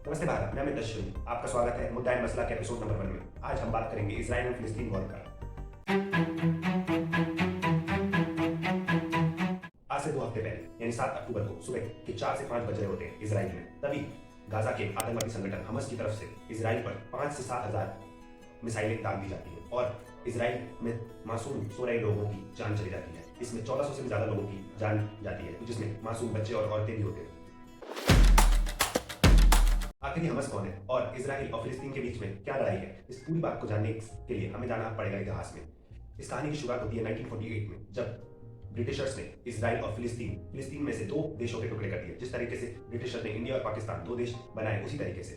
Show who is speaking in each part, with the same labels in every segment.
Speaker 1: नमस्ते भारत, मैं अमित अश्विन। आपका स्वागत है मुद्दा एंड मसला के एपिसोड नंबर 1 में। आज हम बात करेंगे इजराइल और फिलिस्तीन वॉर पर। आज से 2 हफ्ते पहले यानी 7 अक्टूबर को सुबह के 4 से 5 बज रहे होते हैं इजराइल में। तभी गाजा के आतंकवादी संगठन हमास की तरफ से इजराइल पर 5 से 7 हजार मिसाइलें दाग दी जाती हैं और इजराइल में मासूम सो रहे लोगों की जान चली जाती है। इसमें 1400 से भी ज्यादा लोगों की जान जाती है, जिसमें मासूम बच्चे और औरतें भी होते हैं। आखिर ये हमास कौन है और इजराइल और फिलिस्तीन के बीच में क्या लड़ाई है, इस पूरी बात को जानने के लिए हमें जाना पड़ेगा इतिहास में। इस कहानी की शुरुआत होती है 1948 में, जब ब्रिटिशर्स ने इजराइल और फिलिस्तीन में से 2 देशों के टुकड़े कर दिए। जिस तरीके से ब्रिटिशर्स ने इंडिया और पाकिस्तान 2 देश बनाए, उसी तरीके से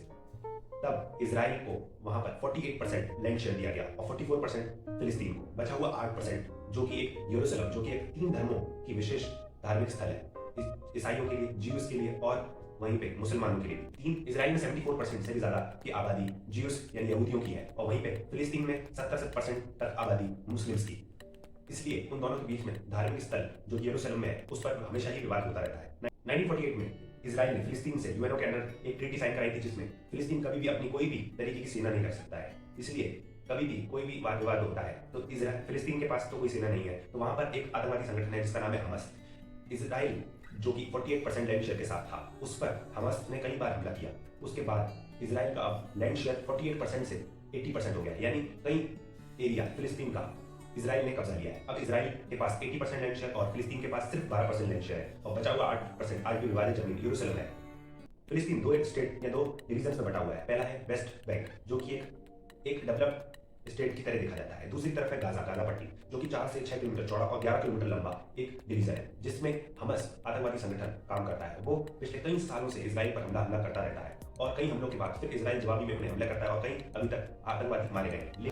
Speaker 1: तब इजराइल को वहां पर 48% लैंड शेयर दिया गया और 44% फिलिस्तीन को। बचा हुआ 8% जो कि एक यरूशलेम, जो कि एक 3 धर्मों की विशेष धार्मिक स्थल है, ईसाइयों के लिए, ज्यूस के लिए और वहीं पे मुसलमानों के लिए भी। इजराइल में 74% से भी ज्यादा की आबादी ज्यूस यानी यहूदियों की है और वहीं पे फिलिस्तीन में 70% तक आबादी मुस्लिम्स की। इसलिए उन दोनों के बीच में धार्मिक स्थल जो यरूशलेम में है, उस पर हमेशा ही विवाद होता रहता है। 1948 में इजराइल ने फिलिस्तीन से यूएनओ के अंदर एक ट्रीटी साइन कराई थी, जिसमें फिलिस्तीन कभी भी अपनी कोई भी तरीके की सेना नहीं रख सकता है। इसलिए कभी भी कोई भी वाद विवाद होता है तो फिलिस्तीन के पास तो कोई सेना नहीं है, तो वहां पर एक आतंकवादी संगठन है जिसका नाम है हमास। इजराइल जो कि 48% लैंड शेयर के साथ था, उस पर हमास ने कई बार हमला किया। उसके बाद इजराइल का अब लैंड शेयर 48% से 80% हो गया, यानी कई एरिया फिलिस्तीन का इजराइल ने कब्जा लिया है। अब इजराइल के पास 80% लैंड शेयर और फिलिस्तीन के पास सिर्फ 12% लैंड शेयर है और बचा हुआ 8% आज भी विवादित जमीन यरूशलेम है। फिलिस्तीन 2 स्टेट या 2 डिवीजन में बटा हुआ है। पहला है वेस्ट बैंक, जो कि एक डेवलप्ड स्टेट की तरह देखा जाता है। दूसरी तरफ है गाजा पट्टी, जो कि 4 से 6 किलोमीटर चौड़ा और 11 किलोमीटर लंबा एक डिवीजन है, जिसमें हमास आतंकवादी संगठन काम करता है। वो पिछले कई सालों से इजराइल पर हमला करता रहता है और कई हमलों के बाद फिर इजराइल जवाबी में उन्हें हमला करता है और कई अभी तक आतंकवादी मारे गए।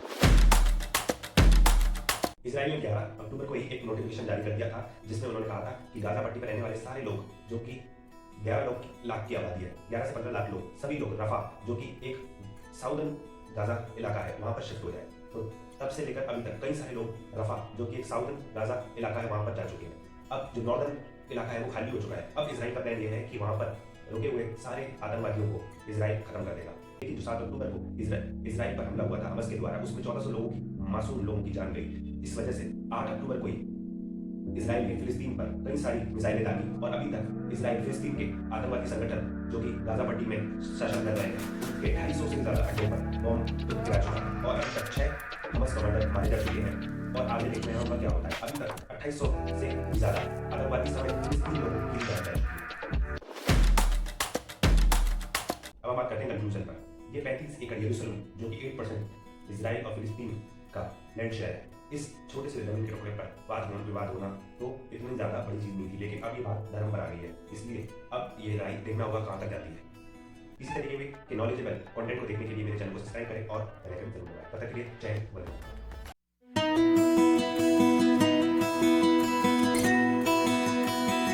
Speaker 1: इजराइल ने 11 अक्टूबर को ही एक नोटिफिकेशन जारी कर दिया था, जिसमें उन्होंने कहा था कि गाजा पट्टी पर रहने वाले सारे लोग, जो कि 11 लाख की आबादी है, 11 से 15 लाख लोग, सभी लोग रफा, जो कि एक साउदर्न गाजा इलाका है, वहां पर शिफ्ट हो जाए। तो तब से लेकर अभी तक कई सारे लोग रफा, जो कि एक साउदर्न गाजा इलाका है, वहां पर जा चुके हैं। अब जो नॉर्दर्न इलाका है वो खाली हो चुका है। अब इजराइल का प्लान ये है कि वहां पर रुके हुए सारे आतंकवादियों को इजराइल खत्म कर देगा। लेकिन जो 7 अक्टूबर को इजराइल पर हमला हुआ था हमास के द्वारा, उसमें 1400 लोगों की, मासूम लोगों की जान गई। इस वजह से 8 अक्टूबर को ही इजराइल ने फिलिस्तीन पर कई सारी मिसाइलें दागी और अभी तक इजराइल फिलिस्तीन के आतंकवादी संगठन जो कि गाजा पट्टी में शासन कर रहे हैं, उनके 250 से ज्यादा अड्डों पर बॉम्ब गिरा चुका है और अब तक 6 हमास कमांडर मारे जा चुके हैं और आगे देखते हैं क्या होता है। अभी तक 2800 से ज्यादा आतंकवादी समेत फिलिस्तीनी लोगों की जान जा चुकी है। अब हम बात करते हैं कंक्लूजन पर। ये 35 एकड़ यरूशलेम, जो कि 8% इजराइल और फिलिस्तीन का लैंड शेयर है, इस छोटे से जमीन के टुकड़े पर विवाद होना तो इतनी ज्यादा बड़ी चीज नहीं थी। लेकिन अब ये बात धर्म पर आ गई है, इसलिए अब ये लड़ाई देखना होगा कहां तक जाती है। इसी तरीके के नॉलेजेबल कंटेंट को देखने के लिए मेरे चैनल को सब्सक्राइब करें और बेल आइकन जरूर दबाएं। तब तक के लिए जय हिंद, वंदे मातरम।